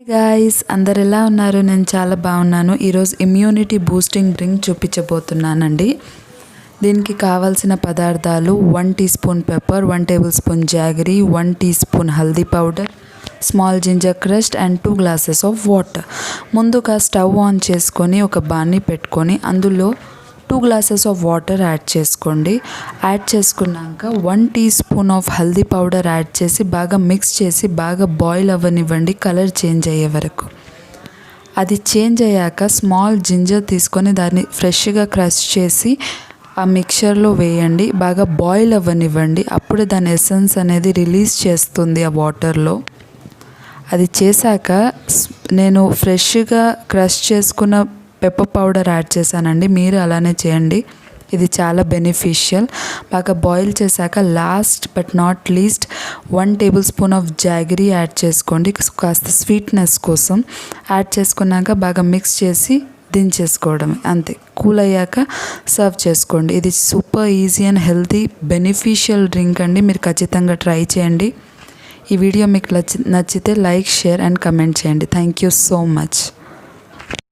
Guys అందరు ఎలా ఉన్నారు? నేను చాలా బాగున్నాను. ఈరోజు ఇమ్యూనిటీ బూస్టింగ్ డ్రింక్ చూపించబోతున్నానండి. దీనికి కావాల్సిన పదార్థాలు 1 teaspoon pepper, 1 tablespoon jaggery, 1 teaspoon haldi powder, small ginger crust and 2 glasses of water. ముందుగా స్టవ్ ఆన్ చేసుకొని ఒక బాణీ పెట్టుకొని అందులో 2 గ్లాసెస్ ఆఫ్ వాటర్ యాడ్ చేసుకోండి. యాడ్ చేసుకున్నాక 1 teaspoon of haldi powder add చేసి బాగా మిక్స్ చేసి బాగా బాయిల్ అవ్వనివ్వండి, కలర్ చేంజ్ అయ్యే వరకు. అది చేంజ్ అయ్యాక స్మాల్ జింజర్ తీసుకొని దాన్ని ఫ్రెష్గా క్రష్ చేసి ఆ మిక్చర్లో వేయండి. బాగా బాయిల్ అవ్వనివ్వండి. అప్పుడు దాని ఎసెన్స్ అనేది రిలీజ్ చేస్తుంది ఆ వాటర్లో. అది చేశాక నేను ఫ్రెష్గా క్రష్ చేసుకున్న పెప్పర్ పౌడర్ యాడ్ చేశానండి. మీరు అలానే చేయండి, ఇది చాలా బెనిఫిషియల్. బాగా బాయిల్ చేశాక last but not least 1 table spoon of jaggery add చేసుకోండి, కాస్త స్వీట్నెస్ కోసం. యాడ్ చేసుకున్నాక బాగా మిక్స్ చేసి దించేసుకోవడమే, అంతే. కూల్ అయ్యాక సర్వ్ చేసుకోండి. ఇది super easy and healthy beneficial drink అండి. మీరు ఖచ్చితంగా ట్రై చేయండి. ఈ వీడియో మీకు నచ్చితే లైక్, షేర్ అండ్ కమెంట్ చేయండి. Thank you so much.